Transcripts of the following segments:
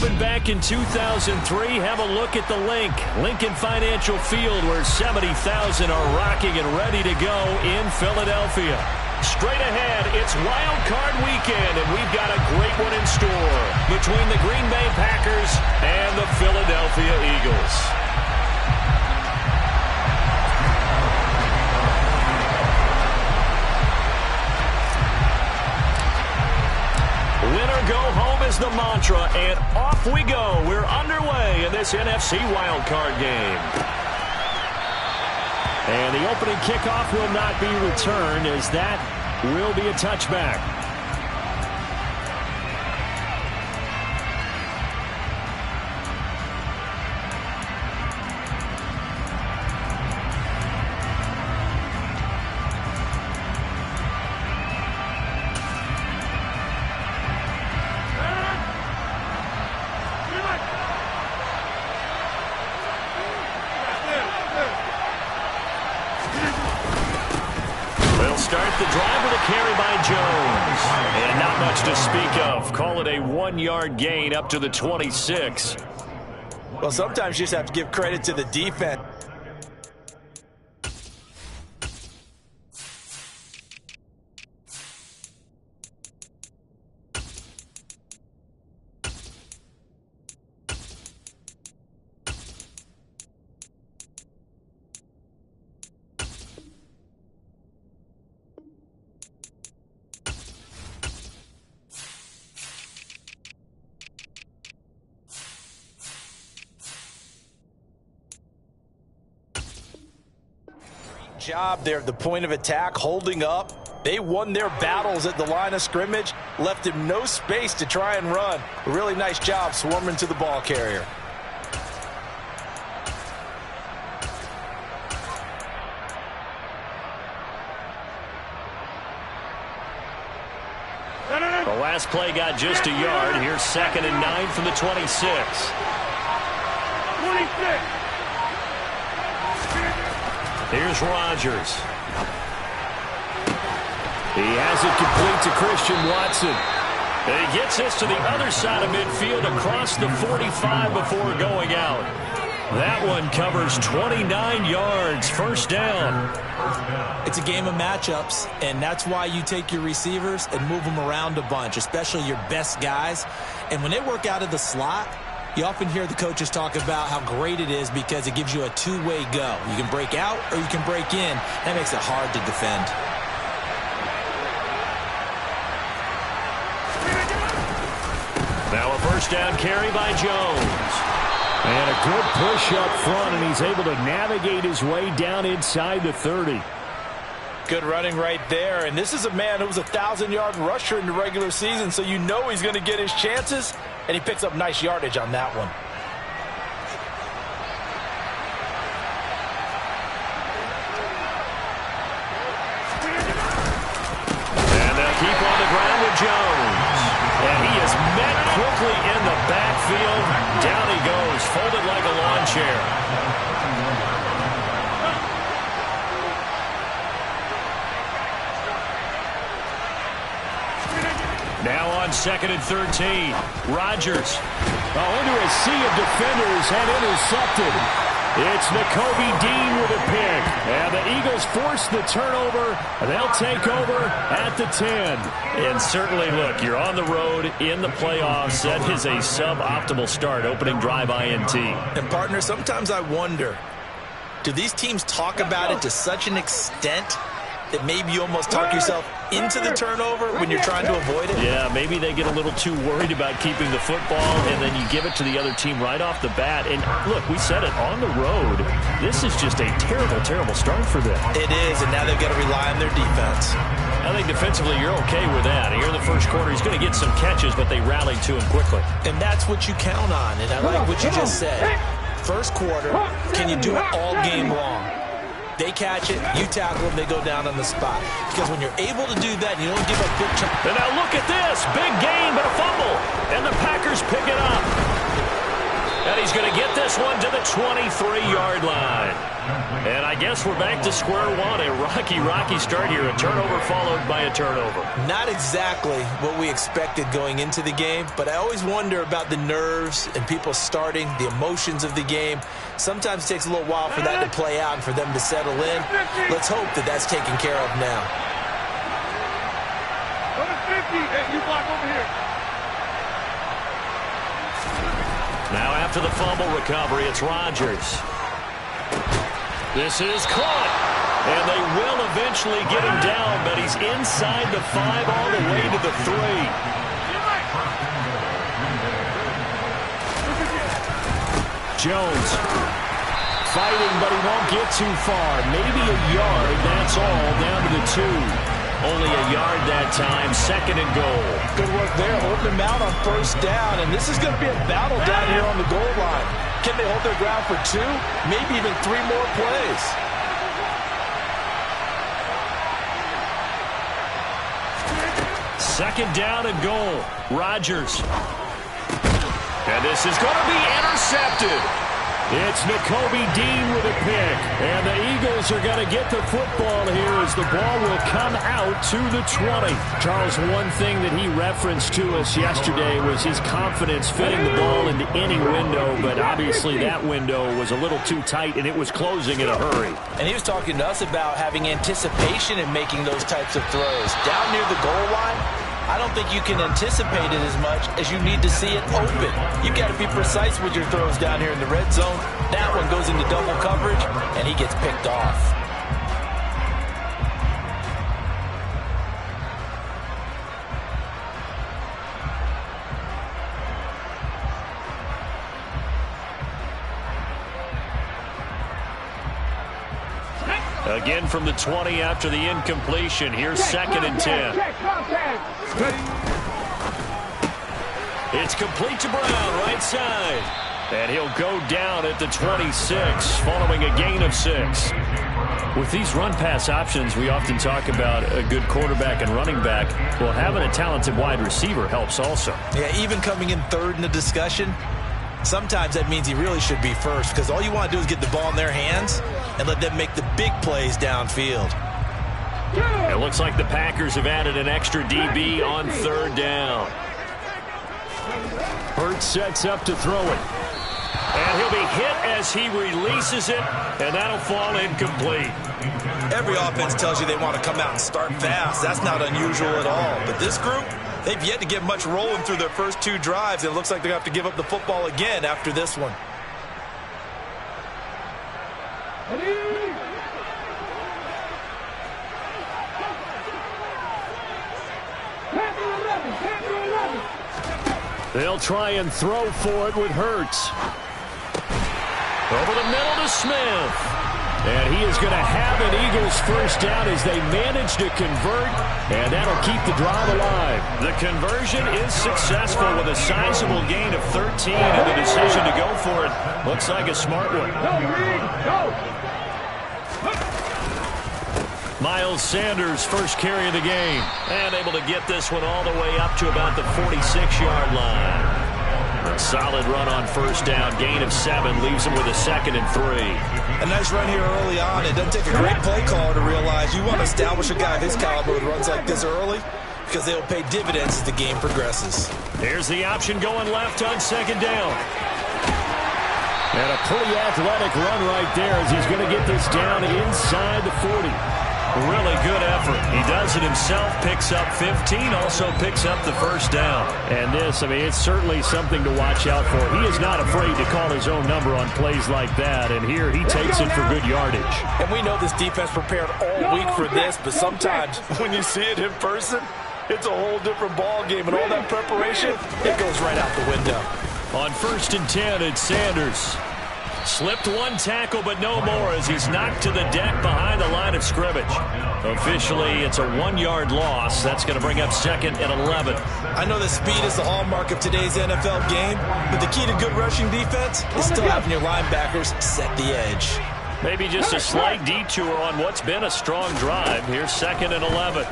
opened back in 2003. Have a look at the link. Lincoln Financial Field, where 70,000 are rocking and ready to go in Philadelphia. Straight ahead, it's Wild Card Weekend, and we've got a great one in store between the Green Bay Packers and the Philadelphia Eagles. Winner go home is the mantra, and off we go. We're underway in this NFC Wild Card game. And the opening kickoff will not be returned, as that will be a touchback. Start the drive with a carry by Jones. And not much to speak of. Call it a 1-yard gain up to the 26. Well, sometimes you just have to give credit to the defense. Job there at the point of attack, holding up. They won their battles at the line of scrimmage, left him no space to try and run. A really nice job swarming to the ball carrier. The last play got just a yard. Here's 2nd and 9 from the 26. 26. Here's Rodgers. He has it complete to Christian Watson. And he gets this to the other side of midfield across the 45 before going out. That one covers 29 yards, first down. It's a game of matchups, and that's why you take your receivers and move them around a bunch, especially your best guys. And when they work out of the slot, you often hear the coaches talk about how great it is because it gives you a two-way go. You can break out or you can break in. That makes it hard to defend. Now a first down carry by Jones. And a good push up front, and he's able to navigate his way down inside the 30. Good running right there. And this is a man who was a 1,000-yard rusher in the regular season, so you know he's going to get his chances. And he picks up nice yardage on that one. And they'll keep on the ground with Jones. And he is met quickly in the backfield. Down he goes, folded like a lawn chair. Now on 2nd and 13. Rodgers. Into a sea of defenders and intercepted. It's Nakobe Dean with a pick. And the Eagles force the turnover. They'll take over at the 10. And certainly, look, you're on the road in the playoffs. That is a suboptimal start, opening drive INT. And, partner, sometimes I wonder, do these teams talk about it to such an extent that maybe you almost talk yourself into the turnover when you're trying to avoid it? Yeah, maybe they get a little too worried about keeping the football, and then you give it to the other team right off the bat. And look, we said it, on the road, this is just a terrible, terrible start for them. It is, and now they've got to rely on their defense. I think defensively you're okay with that. Here in the first quarter, he's going to get some catches, but they rallied to him quickly. And that's what you count on, and I like what you just said. First quarter, can you do it all game long? They catch it, you tackle them, they go down on the spot. Because when you're able to do that, you don't give up big chunks. And now look at this. Big gain, but a fumble. And the Packers pick it up. And he's going to get this one to the 23-yard line. And I guess we're back to square one. A rocky start here. A turnover followed by a turnover. Not exactly what we expected going into the game, but I always wonder about the nerves and people starting, the emotions of the game. Sometimes it takes a little while for that to play out and for them to settle in. Let's hope that that's taken care of now. You block over here. Now after the fumble recovery, it's Rodgers. This is caught. And they will eventually get him down, but he's inside the 5 all the way to the 3. Jones fighting, but he won't get too far. Maybe a yard, that's all, down to the 2. Only a yard that time, 2nd and goal. Good work there, holding him out on 1st down, and this is going to be a battle down here on the goal line. Can they hold their ground for 2, maybe even 3 more plays? Second down and goal. Rodgers. And this is going to be intercepted. It's Nakobe Dean with a pick. And the Eagles are going to get the football here as the ball will come out to the 20. Charles, one thing that he referenced to us yesterday was his confidence fitting the ball into any window, but obviously that window was a little too tight and it was closing in a hurry. And he was talking to us about having anticipation in making those types of throws. Down near the goal line, I don't think you can anticipate it as much as you need to see it open. You've got to be precise with your throws down here in the red zone. That one goes into double coverage, and he gets picked off. Again from the 20 after the incompletion. Here's 2nd and 10. It's complete to Brown, right side. And he'll go down at the 26, following a gain of 6. With these run-pass options, we often talk about a good quarterback and running back. Well, having a talented wide receiver helps also. Yeah, even coming in 3rd in the discussion, sometimes that means he really should be 1st, because all you want to do is get the ball in their hands and let them make the big plays downfield. It looks like the Packers have added an extra DB on 3rd down. Hurts sets up to throw it. And he'll be hit as he releases it, and that'll fall incomplete. Every offense tells you they want to come out and start fast. That's not unusual at all. But this group, they've yet to get much rolling through their first 2 drives. It looks like they're going to have to give up the football again after this one. They'll try and throw for it with Hurts. Over the middle to Smith. And he is going to have an Eagles 1st down as they manage to convert, and that'll keep the drive alive. The conversion is successful with a sizable gain of 13, and the decision to go for it looks like a smart one. Miles Sanders, first carry of the game, and able to get this one all the way up to about the 46-yard line. A solid run on 1st down, gain of 7, leaves him with a 2nd and 3. A nice run here early on. It doesn't take a great play caller to realize you want to establish a guy of his caliber with runs like this early, because they'll pay dividends as the game progresses. Here's the option going left on 2nd down. And a pretty athletic run right there as he's going to get this down inside the 40. Really good effort. He does it himself, picks up 15, also picks up the 1st down. And this, I mean, it's certainly something to watch out for. He is not afraid to call his own number on plays like that, and here he takes it for good yardage. And we know this defense prepared all week for this, but sometimes when you see it in person, it's a whole different ball game, and all that preparation, it goes right out the window. On 1st and 10, it's Sanders. Slipped one tackle, but no more as he's knocked to the deck behind the line of scrimmage. Officially, it's a 1-yard loss. That's going to bring up 2nd and 11. I know that speed is the hallmark of today's NFL game, but the key to good rushing defense is still having your linebackers set the edge. Maybe just a slight detour on what's been a strong drive. Here's 2nd and 11.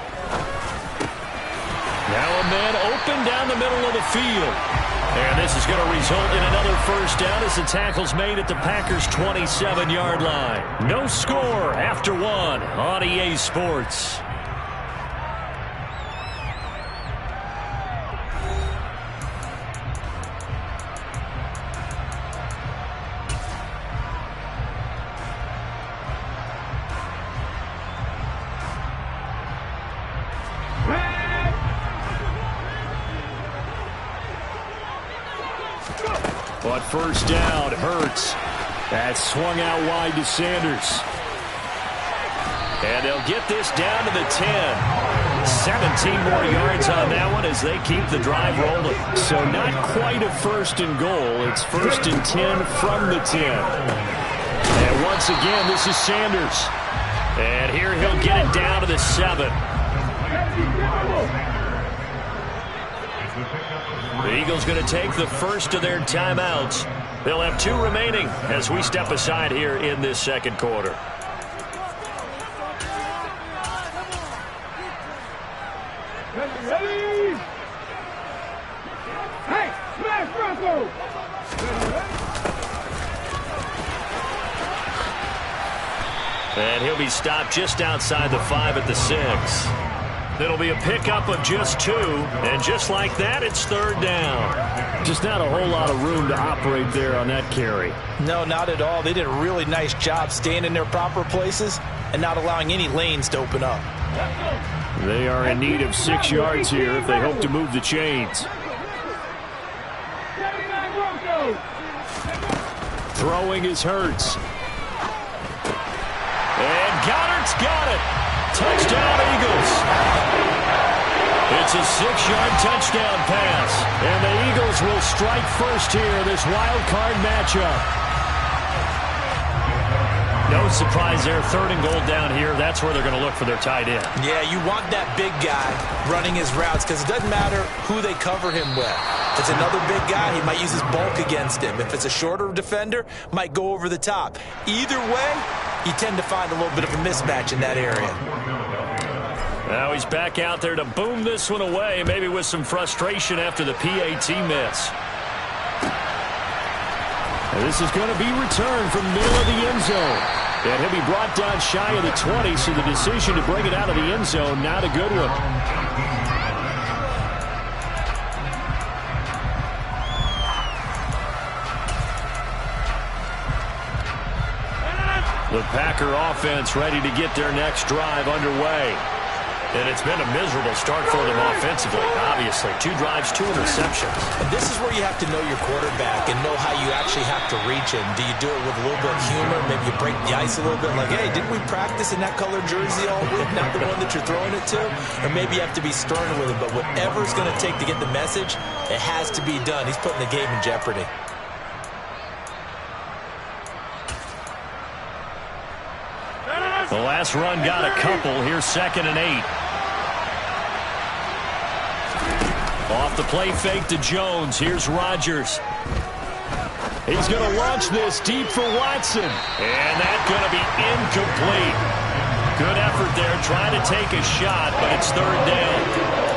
Now a man open down the middle of the field. And this is going to result in another first down as the tackle's made at the Packers' 27-yard line. No score after one on EA Sports. But first down, Hurts. That swung out wide to Sanders. And they'll get this down to the 10. 17 more yards on that one as they keep the drive rolling. So not quite a first and goal. It's first and 10 from the 10. And once again, this is Sanders. And here he'll get it down to the 7. The Eagles going to take the first of their timeouts. They'll have 2 remaining as we step aside here in this second quarter. Ready? Hey, smash Bronco! And he'll be stopped just outside the 5 at the 6. It'll be a pickup of just 2, and just like that, it's third down. Just not a whole lot of room to operate there on that carry. No, not at all. They did a really nice job staying in their proper places and not allowing any lanes to open up. They are in need of 6 yards here if they hope to move the chains. Throwing is Hurts. And Goddard's got it. Touchdown, Eagles. It's a 6-yard touchdown pass. And the Eagles will strike first here in this wild card matchup. No surprise there. Third and goal down here. That's where they're going to look for their tight end. Yeah, you want that big guy running his routes because it doesn't matter who they cover him with. If it's another big guy, he might use his bulk against him. If it's a shorter defender, might go over the top. Either way, you tend to find a little bit of a mismatch in that area. Now he's back out there to boom this one away, maybe with some frustration after the PAT miss. And this is going to be returned from the middle of the end zone. And he'll be brought down shy of the 20, so the decision to bring it out of the end zone, not a good one. The Packer offense ready to get their next drive underway. And it's been a miserable start for them offensively, obviously. 2 drives, 2 interceptions. And this is where you have to know your quarterback and know how you actually have to reach him. Do you do it with a little bit of humor? Maybe you break the ice a little bit like, hey, didn't we practice in that colored jersey all week, not the one that you're throwing it to? Or maybe you have to be stern with him. But whatever it's going to take to get the message, it has to be done. He's putting the game in jeopardy. The last run got a couple. Here's 2nd and 8. Off the play fake to Jones. Here's Rodgers. He's going to launch this deep for Watson. And that's going to be incomplete. Good effort there trying to take a shot, but it's third down.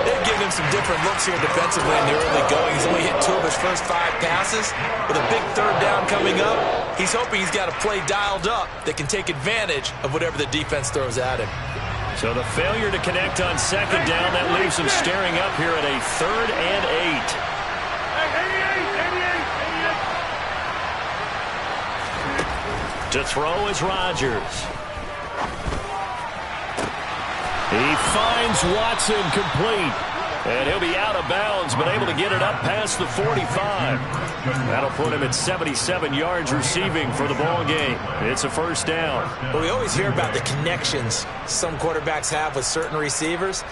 They've given him some different looks here defensively in the early going. He's only hit 2 of his first 5 passes. With a big third down coming up, he's hoping he's got a play dialed up that can take advantage of whatever the defense throws at him. So the failure to connect on 2nd down, that leaves him staring up here at a 3rd and 8. To throw is Rodgers. He finds Watson complete. And he'll be out of bounds, but able to get it up past the 45. That'll put him at 77 yards receiving for the ball game. It's a first down. Well, we always hear about the connections some quarterbacks have with certain receivers.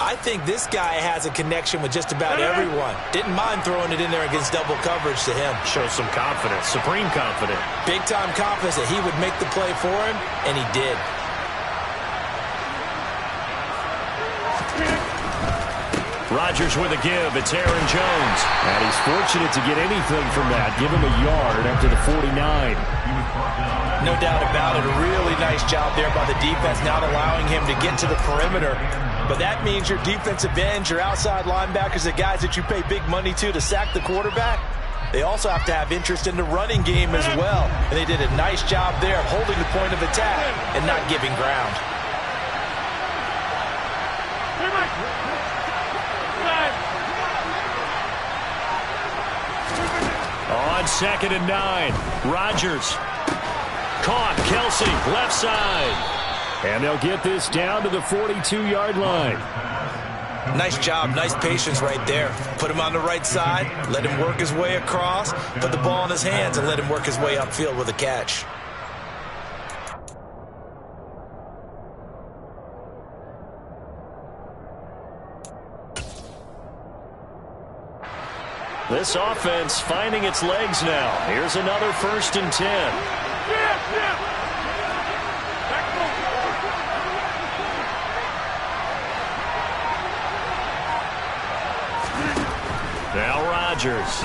I think this guy has a connection with just about everyone. Didn't mind throwing it in there against double coverage to him. Shows some confidence, supreme confidence. Big-time confidence that he would make the play for him, and he did. Rodgers with a give. It's Aaron Jones. And he's fortunate to get anything from that. Give him a yard up to the 49. No doubt about it. A really nice job there by the defense, not allowing him to get to the perimeter But that means your defensive ends, your outside linebackers, the guys that you pay big money to sack the quarterback, they also have to have interest in the running game as well. And they did a nice job there of holding the point of attack and not giving ground. On 2nd and 9, Rodgers. Caught, Kelsey, left side. And they'll get this down to the 42-yard line. Nice job, nice patience right there. Put him on the right side, let him work his way across, put the ball in his hands, and let him work his way upfield with a catch. This offense finding its legs now. Here's another 1st and 10. Now Rodgers.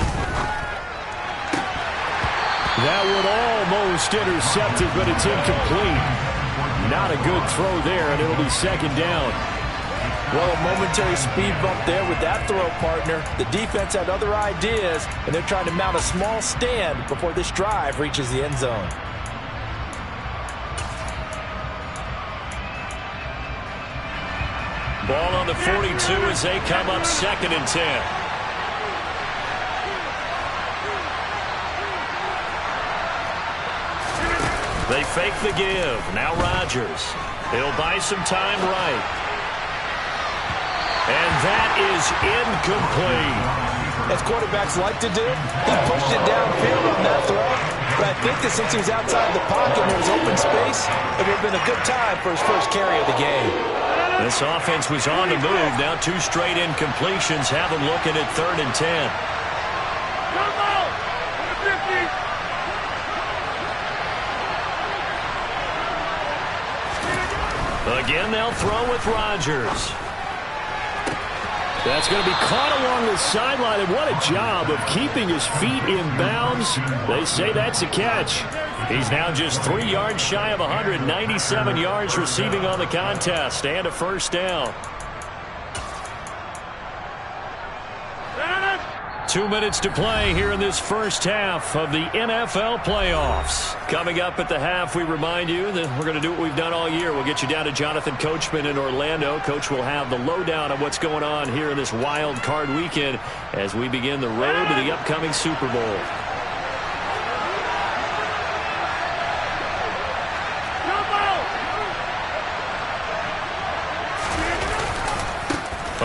That would almost intercept it, but it's incomplete. Not a good throw there, and it'll be 2nd down. Well, a momentary speed bump there with that throw, partner. The defense had other ideas, and they're trying to mount a small stand before this drive reaches the end zone. Ball on the 42 as they come up 2nd and 10. They fake the give. Now Rodgers. He'll buy some time right. And that is incomplete. As quarterbacks like to do, he pushed it downfield on that throw. But I think that since he was outside the pocket and there was open space, it would have been a good time for his first carry of the game. This offense was on the move. Now 2 straight incompletions have them looking at 3rd and 10. Again, they'll throw with Rodgers. That's going to be caught along the sideline, and what a job of keeping his feet in bounds. They say that's a catch. He's now just 3 yards shy of 197 yards receiving on the contest, and a 1st down. 2 minutes to play here in this first half of the NFL playoffs. Coming up at the half, we remind you that we're going to do what we've done all year. We'll get you down to Jonathan Coachman in Orlando. Coach will have the lowdown on what's going on here in this wild card weekend as we begin the road to the upcoming Super Bowl.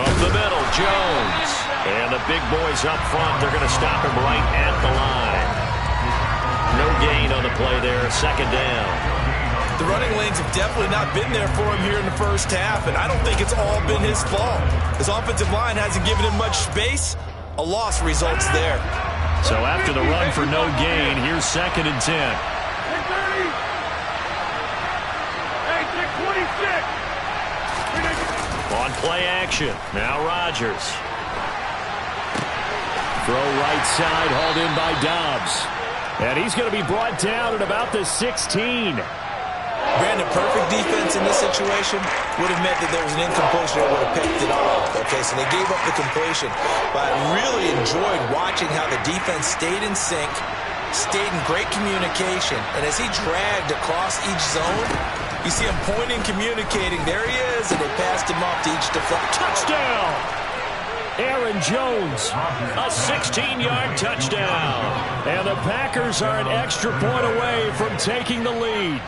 Up the middle, Jones. And the big boys up front, they're going to stop him right at the line. No gain on the play there, 2nd down. The running lanes have definitely not been there for him here in the first half, and I don't think it's all been his fault. His offensive line hasn't given him much space. A loss results there. So after the run for no gain, here's 2nd and 10. On play action, now Rodgers. Throw right side, hauled in by Dobbs. And he's going to be brought down at about the 16. Brandon, perfect defense in this situation would have meant that there was an incompletion that would have picked it off. Okay, so they gave up the completion. But I really enjoyed watching how the defense stayed in sync, stayed in great communication. And as he dragged across each zone, you see him pointing, communicating. There he is, and they passed him off to each deflection. Touchdown! Aaron Jones, a 16-yard touchdown. And the Packers are an extra point away from taking the lead.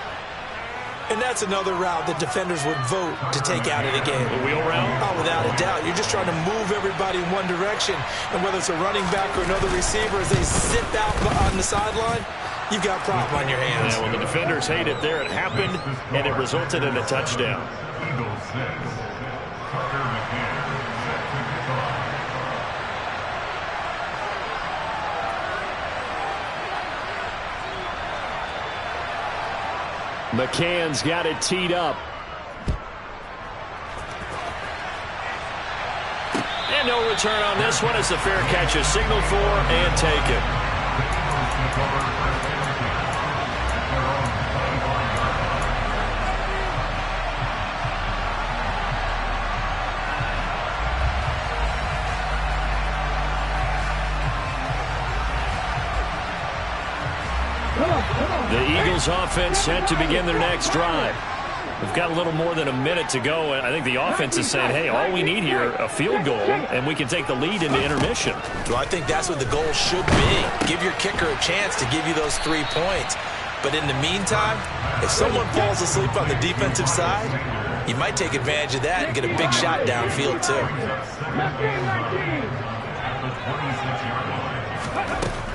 And that's another route that defenders would vote to take out of the game. The wheel route? Oh, without a doubt. You're just trying to move everybody in one direction. And whether it's a running back or another receiver, as they zip out on the sideline, you've got a problem on your hands. Yeah, well, the defenders hate it there. It happened, and it resulted in a touchdown. McCann's got it teed up. And no return on this one as the fair catch is signaled for and taken. The Eagles offense set to begin their next drive. We've got a little more than a minute to go, and I think the offense is saying, hey, all we need here, a field goal, and we can take the lead into intermission. Well, I think that's what the goal should be. Give your kicker a chance to give you those 3 points. But in the meantime, if someone falls asleep on the defensive side, you might take advantage of that and get a big shot downfield, too.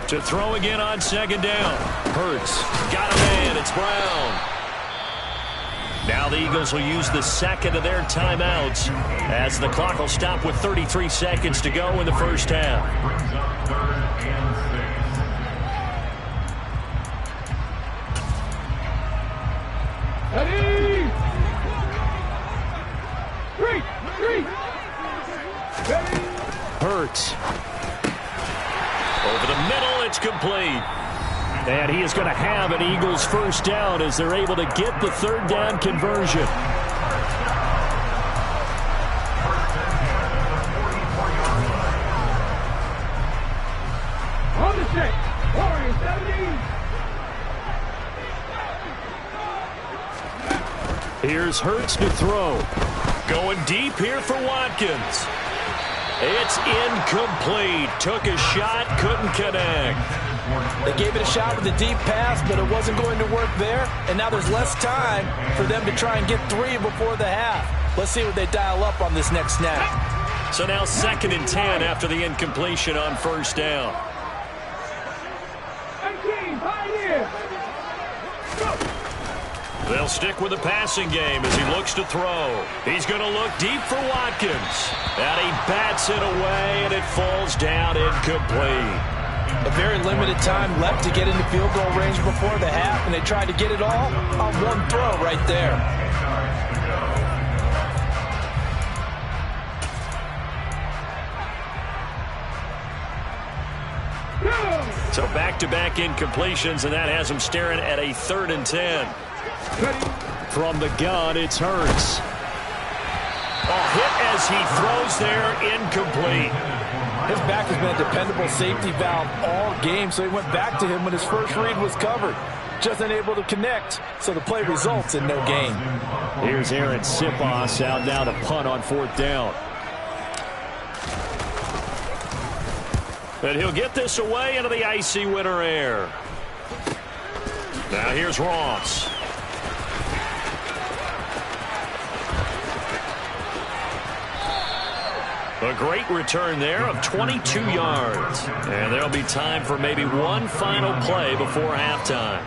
To throw again on second down. Hurts. Got a man. It's Brown. Now the Eagles will use the second of their timeouts as the clock will stop with 33 seconds to go in the first half. Ready? Three. Hurts. Over the middle, it's complete. And he is going to have an Eagles first down as they're able to get the third down conversion. On the check. 70. Here's Hurts to throw. Going deep here for Watkins. It's incomplete. Took a shot, couldn't connect. They gave it a shot with a deep pass, but it wasn't going to work there. And now there's less time for them to try and get 3 before the half. Let's see what they dial up on this next snap. So now 2nd and 10 after the incompletion on first down. 18, pioneer. They'll stick with the passing game as he looks to throw. He's going to look deep for Watkins. And he bats it away, and it falls down incomplete. A very limited time left to get into field goal range before the half, and they tried to get it all on one throw right there. So back-to-back incompletions, and that has him staring at a 3rd and 10. From the gun, it's Hurts. A hit as he throws there, incomplete. His back has been a dependable safety valve all game, so he went back to him when his first read was covered. Just unable to connect, so the play results in no gain. Here's Aaron Sipos out now to punt on 4th down. And he'll get this away into the icy winter air. Now here's Ross. A great return there of 22 yards. And there'll be time for maybe one final play before halftime.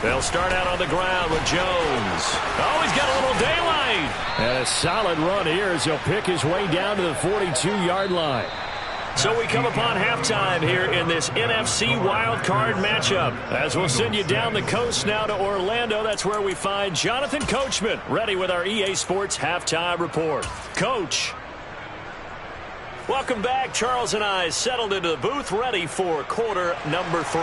They'll start out on the ground with Jones. Oh, he's got a little daylight. And a solid run here as he'll pick his way down to the 42-yard line. So we come upon halftime here in this NFC wildcard matchup. As we'll send you down the coast now to Orlando, that's where we find Jonathan Coachman ready with our EA Sports halftime report. Coach. Welcome back. Charles and I settled into the booth ready for quarter number 3.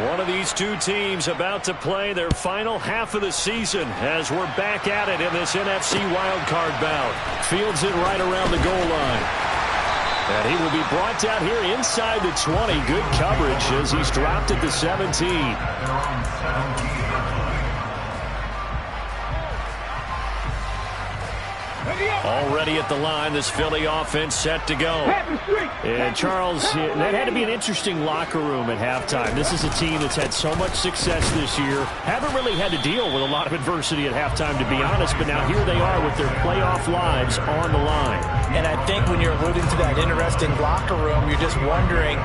One of these two teams about to play their final half of the season as we're back at it in this NFC wildcard bout. Fields it right around the goal line. And he will be brought down here inside the 20. Good coverage as he's dropped at the 17. Already at the line, this Philly offense set to go. And Charles, that had to be an interesting locker room at halftime. This is a team that's had so much success this year. Haven't really had to deal with a lot of adversity at halftime, to be honest. But now here they are with their playoff lives on the line. And I think when you're alluding to that interesting locker room, you're just wondering,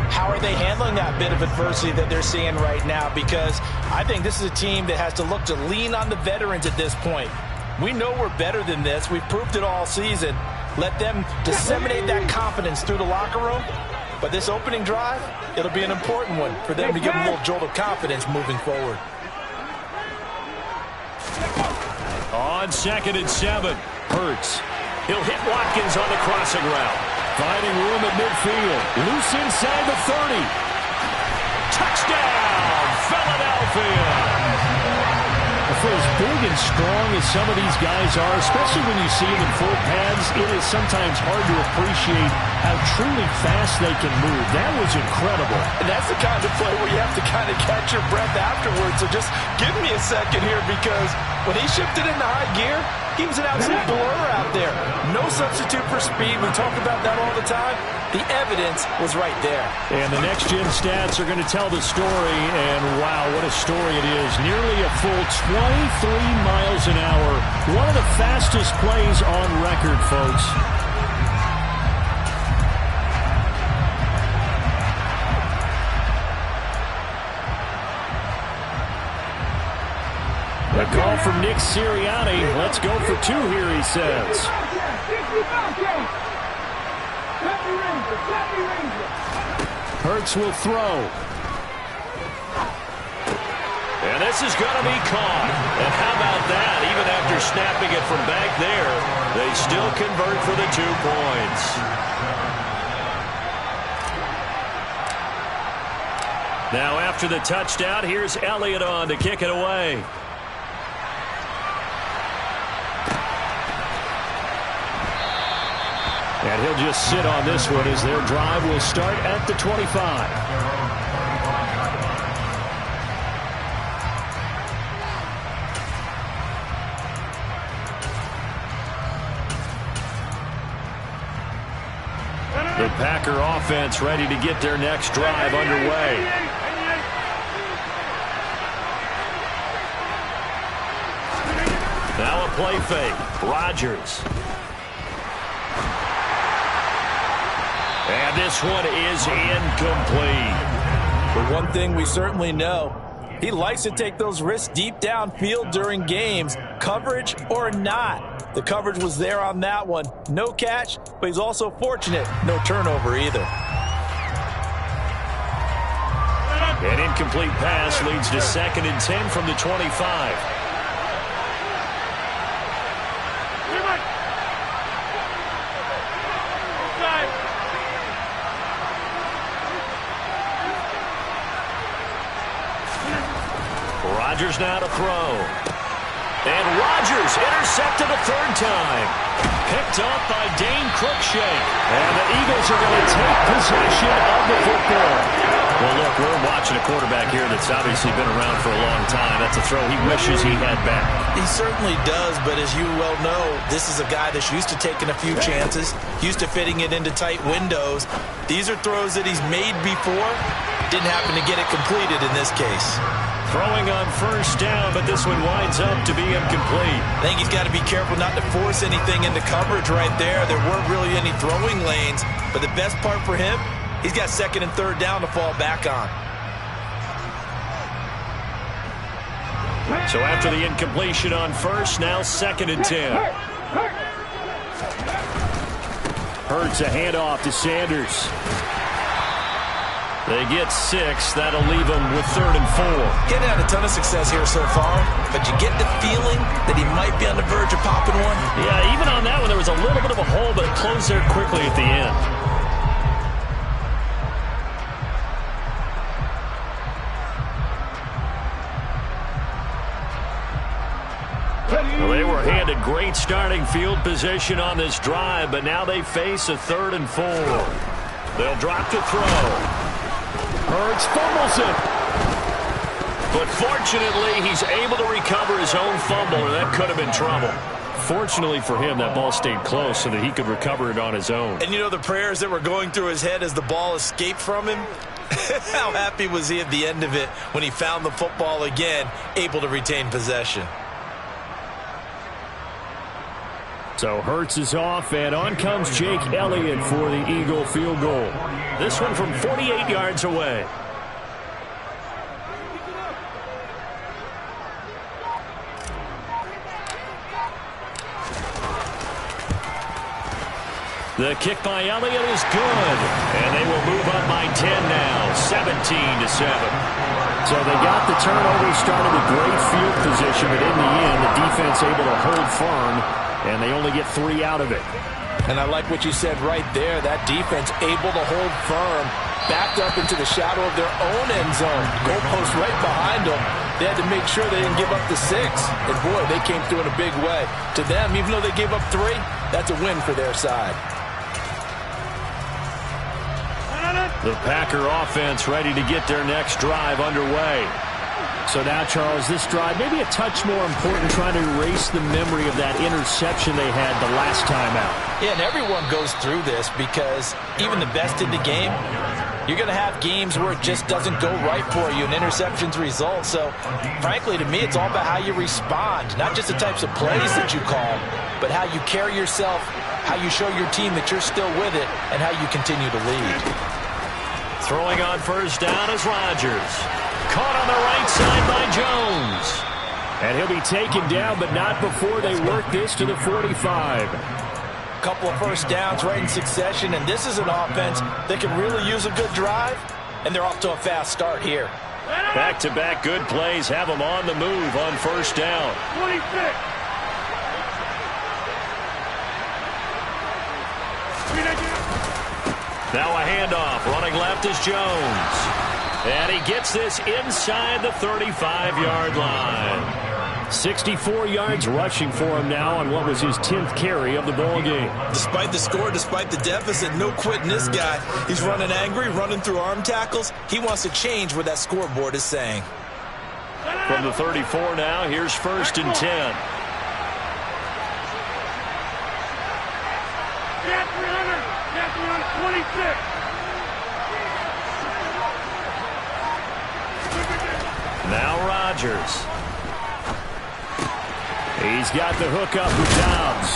how are they handling that bit of adversity that they're seeing right now? Because I think this is a team that has to look to lean on the veterans at this point. We know we're better than this. We've proved it all season. Let them disseminate that confidence through the locker room. But this opening drive, it'll be an important one for them to give them a little jolt of confidence moving forward. On 2nd and 7, Hurts. He'll hit Watkins on the crossing route. Finding room at midfield. Loose inside the 30. Touchdown, Philadelphia. For as big and strong as some of these guys are, especially when you see them in full pads, it is sometimes hard to appreciate how truly fast they can move. That was incredible. And that's the kind of play where you have to kind of catch your breath afterwards. So just give me a second here, because when he shifted into high gear, he was an absolute blur out there. No substitute for speed. We talk about that all the time. The evidence was right there. And the next-gen stats are going to tell the story, and wow, what a story it is. Nearly a full 23 miles an hour. One of the fastest plays on record, folks. A call from Nick Sirianni. Let's go for two here, he says. Hurts will throw. And this is going to be caught. And how about that? Even after snapping it from back there, they still convert for the 2 points. Now after the touchdown, here's Elliott on to kick it away. And he'll just sit on this one as their drive will start at the 25. The Packer offense ready to get their next drive underway. Now a play fake. Rodgers. And this one is incomplete. But one thing we certainly know, he likes to take those risks deep downfield during games, coverage or not. The coverage was there on that one. No catch, but he's also fortunate. No turnover either. An incomplete pass leads to 2nd and 10 from the 25. Rodgers now to throw. And Rodgers intercepted a 3rd time. Picked up by Dane Cruikshank. And the Eagles are going to take possession of the football. Well, look, we're watching a quarterback here that's obviously been around for a long time. That's a throw he wishes he had back. He certainly does, but as you well know, this is a guy that's used to taking a few chances, used to fitting it into tight windows. These are throws that he's made before. Didn't happen to get it completed in this case. Throwing on 1st down, but this one winds up to be incomplete. I think he's got to be careful not to force anything into coverage right there. There weren't really any throwing lanes, but the best part for him, he's got 2nd and 3rd down to fall back on. So after the incompletion on 1st, now 2nd and 10. Hurts a handoff to Sanders. They get 6. That'll leave them with 3rd and 4. Getting had a ton of success here so far, but you get the feeling that he might be on the verge of popping one. Yeah, even on that one, there was a little bit of a hole, but it closed there quickly at the end. Well, they were handed great starting field position on this drive, but now they face a 3rd and 4. They'll drop to throw. Hurts fumbles it. But fortunately, he's able to recover his own fumble, or that could have been trouble. Fortunately for him, that ball stayed close so that he could recover it on his own. And you know the prayers that were going through his head as the ball escaped from him? How happy was he at the end of it when he found the football again, able to retain possession? So Hurts is off, and on comes Jake Elliott for the Eagle field goal. This one from 48 yards away. The kick by Elliott is good, and they will move up by 10 now, 17-7. So they got the turnover, started with great field position, but in the end, the defense able to hold firm, and they only get 3 out of it. And I like what you said right there. That defense able to hold firm, backed up into the shadow of their own end zone. Goalpost right behind them. They had to make sure they didn't give up the 6. And, boy, they came through in a big way. To them, even though they gave up 3, that's a win for their side. The Packer offense ready to get their next drive underway. So now, Charles, this drive maybe a touch more important, trying to erase the memory of that interception they had the last time out. Yeah, and everyone goes through this because even the best in the game, you're going to have games where it just doesn't go right for you and interceptions result. So, frankly, to me, it's all about how you respond, not just the types of plays that you call, but how you carry yourself, how you show your team that you're still with it, and how you continue to lead. Throwing on first down is Rodgers. Caught on the right side by Jones. And he'll be taken down, but not before they work this to the 45. Couple of first downs right in succession, and this is an offense that can really use a good drive, and they're off to a fast start here. Back-to-back good plays have them on the move on first down. 26. Now a handoff. Running left is Jones. And he gets this inside the 35-yard line. 64 yards rushing for him now on what was his 10th carry of the ball game. Despite the score, despite the deficit, no quitting this guy. He's running angry, running through arm tackles. He wants to change what that scoreboard is saying. From the 34 now, here's 1st and 10. Get 300. Get 326. Now Rodgers. He's got the hook up with Dobbs.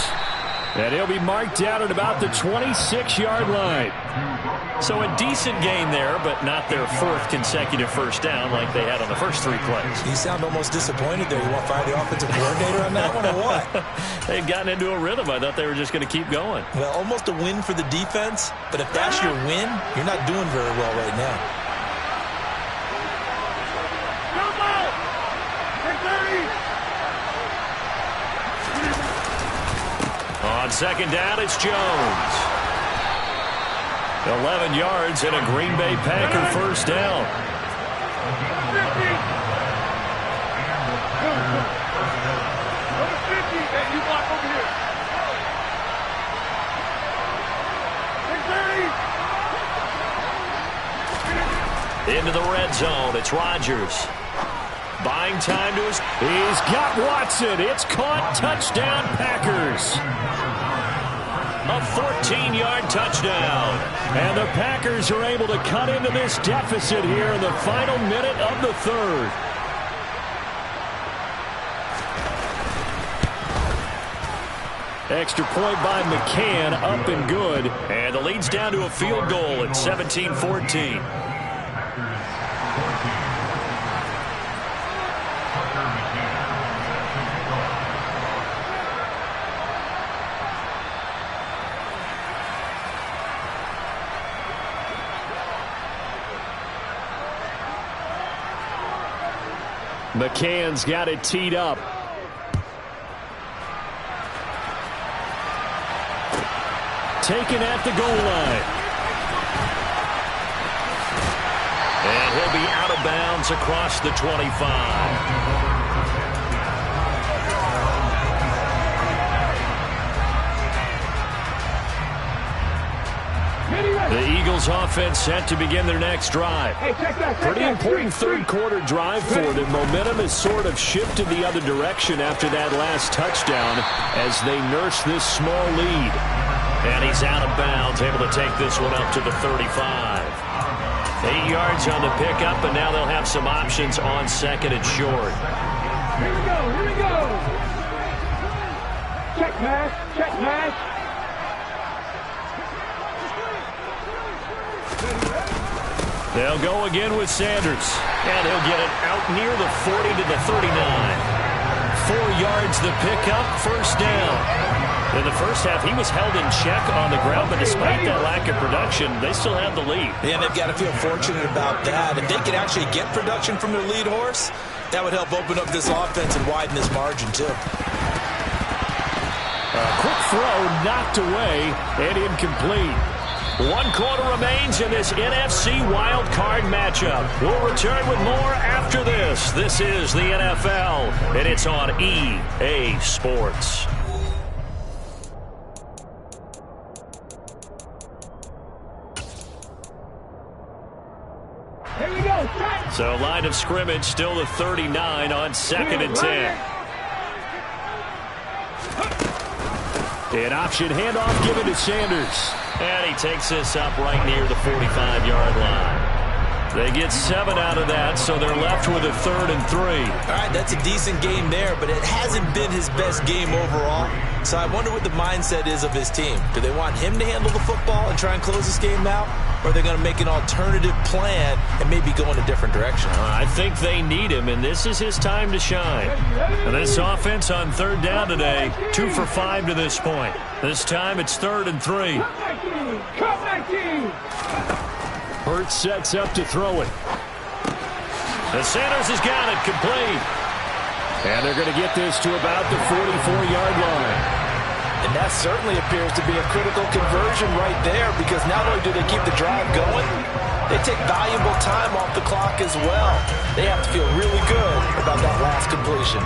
And he'll be marked down at about the 26-yard line. So a decent gain there, but not their 4th consecutive first down like they had on the first 3 plays. You sound almost disappointed there. You want to fire the offensive coordinator on that one or what? They'd gotten into a rhythm. I thought they were just going to keep going. Well, almost a win for the defense, but if that's your win, you're not doing very well right now. On second down, it's Jones. 11 yards and a Green Bay Packer first down. 50. Number 50. Hey, you block over here. 630. Into the red zone. It's Rodgers. Buying time to his... He's got Watson. It's caught. Touchdown, Packers. A 14-yard touchdown. And the Packers are able to cut into this deficit here in the final minute of the 3rd. Extra point by McCann, up and good. And the lead's down to a field goal at 17-14. McCann's got it teed up. Taken at the goal line. And he'll be out of bounds across the 25. The Eagles offense set to begin their next drive. Pretty important third-quarter drive for them. Momentum has sort of shifted the other direction after that last touchdown as they nurse this small lead. And he's out of bounds, able to take this one up to the 35. 8 yards on the pickup, and now they'll have some options on second and short. Here we go. Here we go. Check mash. Check mash. They'll go again with Sanders. And he'll get it out near the 40 to the 39. 4 yards the pickup, first down. In the first half, he was held in check on the ground, but despite that lack of production, they still have the lead. Yeah, and they've got to feel fortunate about that. If they can actually get production from their lead horse, that would help open up this offense and widen this margin, too. A quick throw knocked away and incomplete. 1 quarter remains in this NFC Wild Card matchup. We'll return with more after this. This is the NFL, and it's on EA Sports. Here we go. So line of scrimmage still the 39 on 2nd and 10. An option handoff given to Sanders. And he takes this up right near the 45-yard line. They get 7 out of that, so they're left with a 3rd and 3. All right, that's a decent game there, but it hasn't been his best game overall. So I wonder what the mindset is of his team. Do they want him to handle the football and try and close this game out? Or are they going to make an alternative plan and maybe go in a different direction? I think they need him, and this is his time to shine. And this offense on 3rd down today, 2 for 5 to this point. This time it's 3rd and 3. Come back in. Hurts sets up to throw it. And Sanders has got it complete. And they're going to get this to about the 44-yard line. And that certainly appears to be a critical conversion right there, because not only do they keep the drive going, they take valuable time off the clock as well. They have to feel really good about that last completion.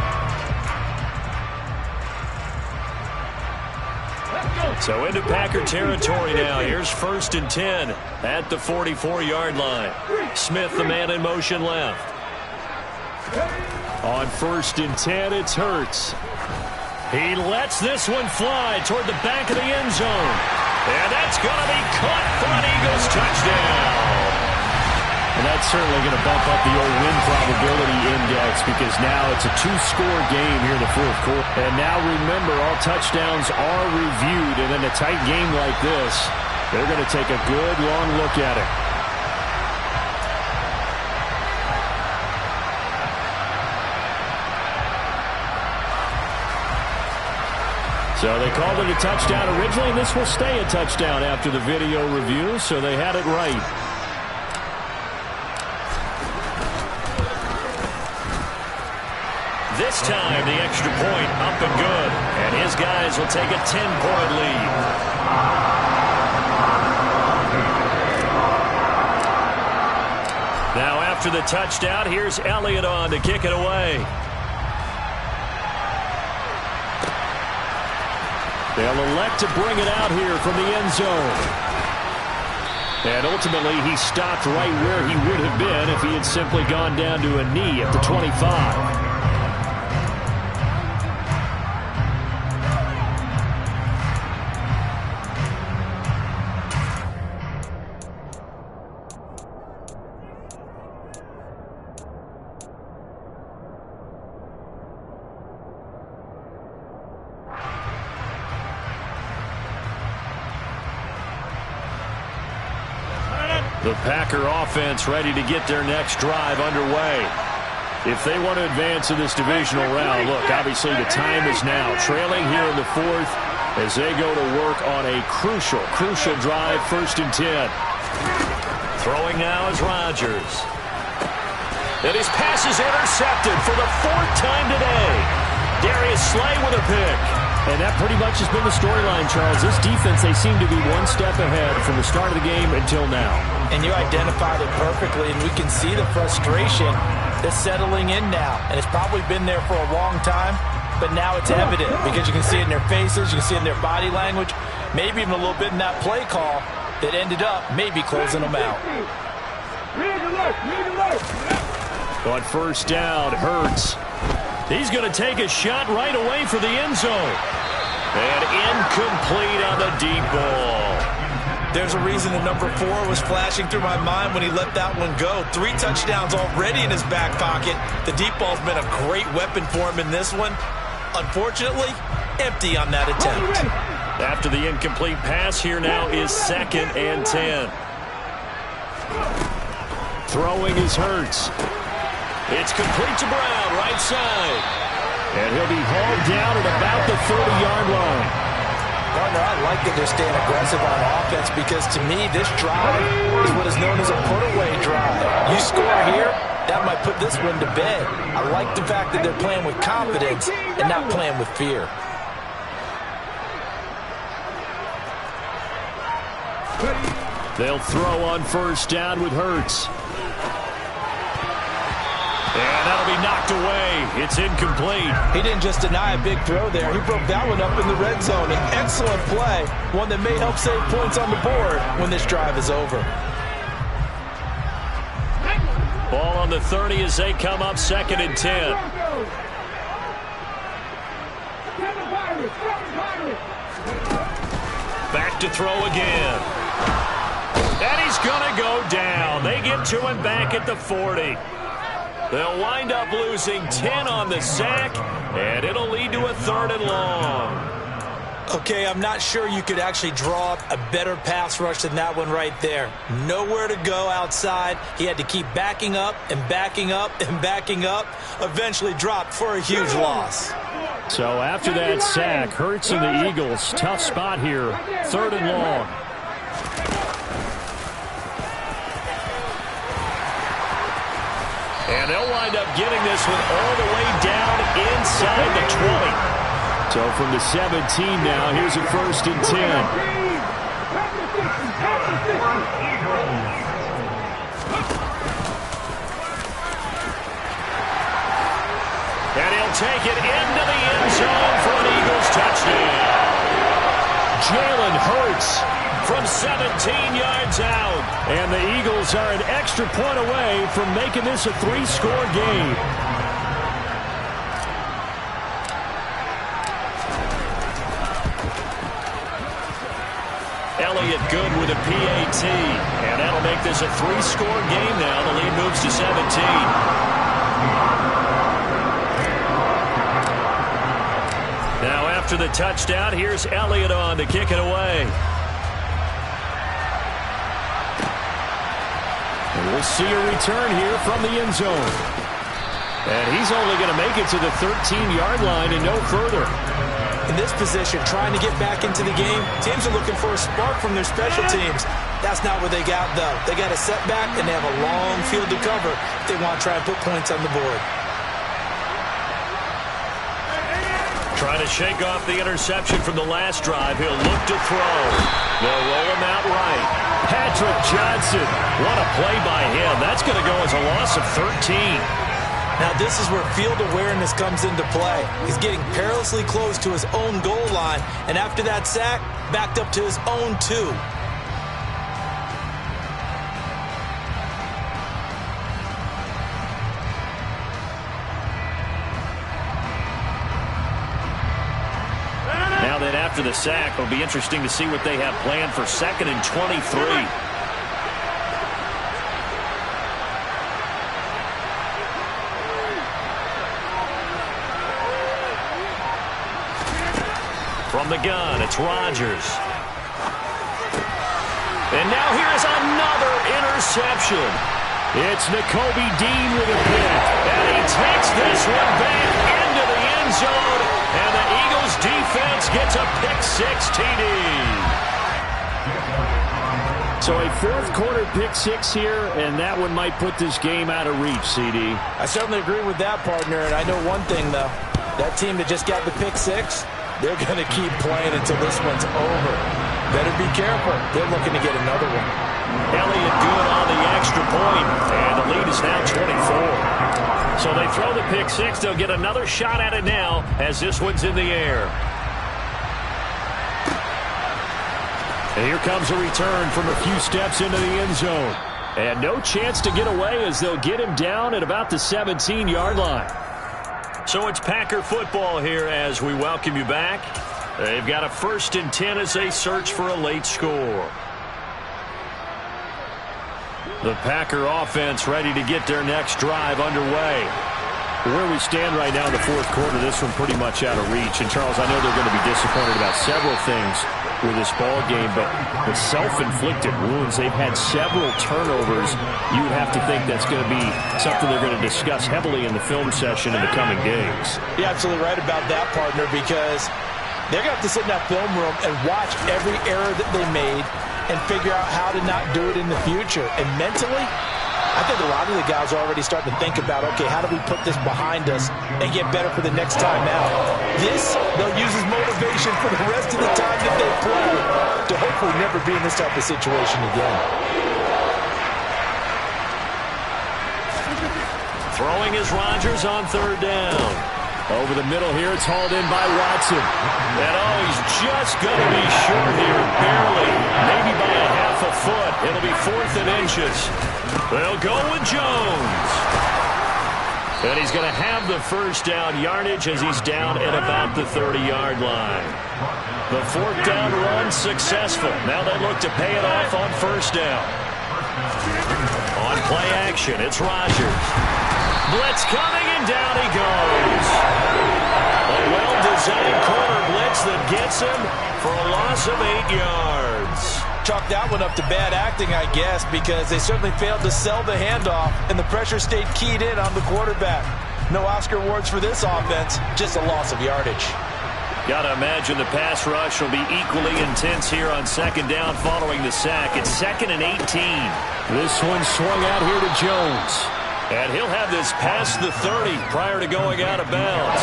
So into Packer territory now. Here's 1st and 10 at the 44-yard line. Smith, the man in motion left. On 1st and 10, it's Hurts. He lets this one fly toward the back of the end zone. And that's going to be caught for an Eagles touchdown. And that's certainly going to bump up the old win probability index, because now it's a 2-score game here in the 4th quarter. And now remember, all touchdowns are reviewed, and in a tight game like this, they're going to take a good long look at it. So they called it a touchdown originally, and this will stay a touchdown after the video review, so they had it right. This time, the extra point up and good, and his guys will take a 10-point lead. Now after the touchdown, here's Elliott on to kick it away. They'll elect to bring it out here from the end zone. And ultimately, he stopped right where he would have been if he had simply gone down to a knee at the 25. The Packer offense ready to get their next drive underway. If they want to advance in this divisional round, look, obviously the time is now. Trailing here in the 4th as they go to work on a crucial drive, 1st and 10. Throwing now is Rodgers. And his pass is intercepted for the 4th time today. Darius Slay with a pick. And that pretty much has been the storyline, Charles. This defense, they seem to be one step ahead from the start of the game until now. And you identified it perfectly, and we can see the frustration that's settling in now. And it's probably been there for a long time, but now it's evident because you can see it in their faces, you can see it in their body language, maybe even a little bit in that play call that ended up maybe closing them out. On 1st down, Hurts. He's going to take a shot right away for the end zone. And incomplete on the deep ball. There's a reason the number 4 was flashing through my mind when he let that one go. 3 touchdowns already in his back pocket. The deep ball's been a great weapon for him in this one. Unfortunately, empty on that attempt. After the incomplete pass, here now is 2nd and 10. Throwing is Hurts. It's complete to Brown, right side. And he'll be hauled down at about the 30-yard line. Partner, I like that they're staying aggressive on offense because, to me, this drive is what is known as a put-away drive. You score here, that might put this one to bed. I like the fact that they're playing with confidence and not playing with fear. They'll throw on first down with Hurts. And that'll be knocked away. It's incomplete. He didn't just deny a big throw there. He broke that one up in the red zone. An excellent play. One that may help save points on the board when this drive is over. Ball on the 30 as they come up 2nd and 10. Back to throw again. And he's going to go down. They get to him back at the 40. They'll wind up losing 10 on the sack, and it'll lead to a 3rd and long. Okay, I'm not sure you could actually draw up a better pass rush than that one right there. Nowhere to go outside. He had to keep backing up and backing up and backing up. Eventually dropped for a huge loss. So after that sack, Hurts and the Eagles, tough spot here, 3rd and long. And they'll wind up getting this one all the way down inside the 20. So from the 17 now, here's a 1st and 10. And he'll take it into the end zone for an Eagles touchdown. Jalen Hurts from 17 yards out. And the Eagles are an extra point away from making this a 3-score game. Elliott good with a PAT. And that'll make this a 3-score game now. The lead moves to 17. Now after the touchdown, here's Elliott on to kick it away. And we'll see a return here from the end zone. And he's only going to make it to the 13-yard line and no further. In this position, trying to get back into the game, teams are looking for a spark from their special teams. That's not what they got, though. They got a setback, and they have a long field to cover if they want to try and put points on the board. Trying to shake off the interception from the last drive. He'll look to throw. They'll roll him out right. Patrick Johnson. What a play by him. That's going to go as a loss of 13. Now this is where field awareness comes into play. He's getting perilously close to his own goal line, and after that sack, backed up to his own 2. Now that after the sack, it'll be interesting to see what they have planned for 2nd and 23. From the gun, it's Rodgers. And now here's another interception. It's Nakobe Dean with a pick. And he takes this one back into the end zone. And the Eagles defense gets a pick-6 TD. So a 4th-quarter pick-6 here, and that one might put this game out of reach, CD. I certainly agree with that, partner. And I know one thing, though. That team that just got the pick-6, they're going to keep playing until this one's over. Better be careful. They're looking to get another one. Elliott good on the extra point, and the lead is now 24. So they throw the pick-6. They'll get another shot at it now as this one's in the air. And here comes a return from a few steps into the end zone. And no chance to get away as they'll get him down at about the 17-yard line. So it's Packer football here as we welcome you back. They've got a 1st and 10 as they search for a late score. The Packer offense ready to get their next drive underway. Where we stand right now in the 4th quarter, this one pretty much out of reach. And, Charles, I know they're going to be disappointed about several things with this ball game, but the self-inflicted wounds, they've had several turnovers. You would have to think that's going to be something they're going to discuss heavily in the film session in the coming days. You're absolutely right about that, partner, because They're going to have to sit in that film room and watch every error that they made and figure out how to not do it in the future. And mentally, I think a lot of the guys are already starting to think about, okay, how do we put this behind us and get better for the next time out? This, they'll use as motivation for the rest of the time that they play to hopefully never be in this type of situation again. Throwing is Rodgers on third down. Over the middle here, it's hauled in by Watson. And he's just going to be short here, barely, maybe by a half a foot. It'll be 4th and inches. They'll go with Jones. And he's going to have the first down yardage as he's down at about the 30-yard line. The 4th down run successful. Now they look to pay it off on first down. On play action, it's Rodgers. Blitz coming, and down he goes. A well-designed corner blitz that gets him for a loss of 8 yards. Chalk that one up to bad acting, I guess, because they certainly failed to sell the handoff, and the pressure stayed keyed in on the quarterback. No Oscar awards for this offense, just a loss of yardage. Got to imagine the pass rush will be equally intense here on second down following the sack. It's 2nd and 18. This one swung out here to Jones. And he'll have this past the 30 prior to going out of bounds.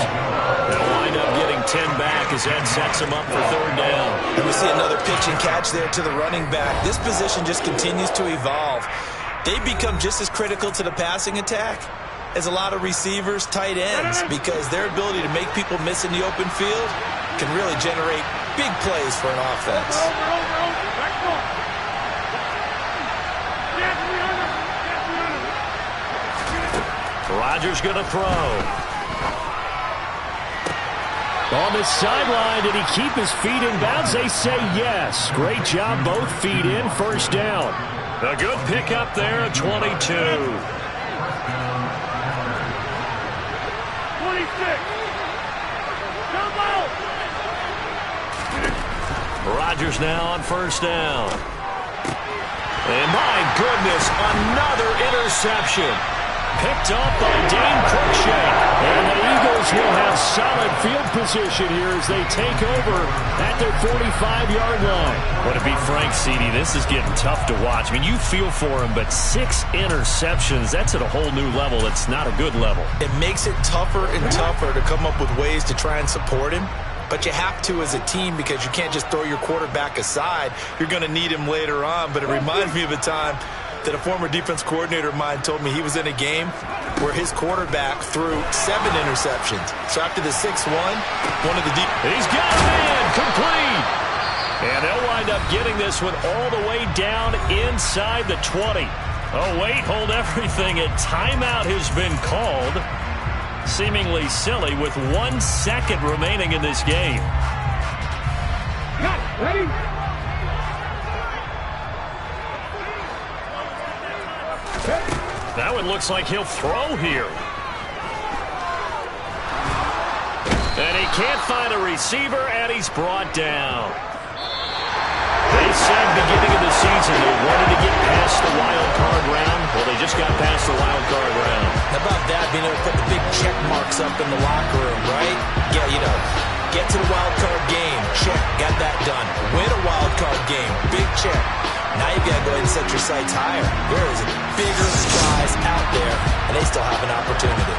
They'll wind up getting 10 back as that sets him up for third down. And we see another pitch and catch there to the running back. This position just continues to evolve. They become just as critical to the passing attack as a lot of receivers, tight ends, because their ability to make people miss in the open field can really generate big plays for an offense. Rodgers going to throw. On the sideline, did he keep his feet in bounds? They say yes. Great job, both feet in, first down. A good pickup there at 22. 26. Come out. Rodgers now on first down. And my goodness, another interception. Picked up by Dane Cruikshank. And the Eagles will have solid field position here as they take over at their 45-yard line. But to be frank, CD, this is getting tough to watch. I mean, you feel for him, but 6 interceptions, that's at a whole new level. It's not a good level. It makes it tougher and tougher to come up with ways to try and support him. But you have to as a team because you can't just throw your quarterback aside. You're going to need him later on. But it reminds me of a time that a former defense coordinator of mine told me he was in a game where his quarterback threw 7 interceptions. So after the 6th one of the deep... He's got a man, complete. And they'll wind up getting this one all the way down inside the 20. Oh, wait, hold everything. A timeout has been called. Seemingly silly with 1 second remaining in this game. Ready? That one looks like he'll throw here. And he can't find a receiver, and he's brought down. They said beginning of the season they wanted to get past the wild card round. Well, they just got past the wild card round. How about that, being able to put the big check marks up in the locker room, right? Yeah, you know, get to the wild card game, check, got that done. Win a wild card game, big check. Now you've got to go ahead and set your sights higher. There is bigger prize out there, and they still have an opportunity.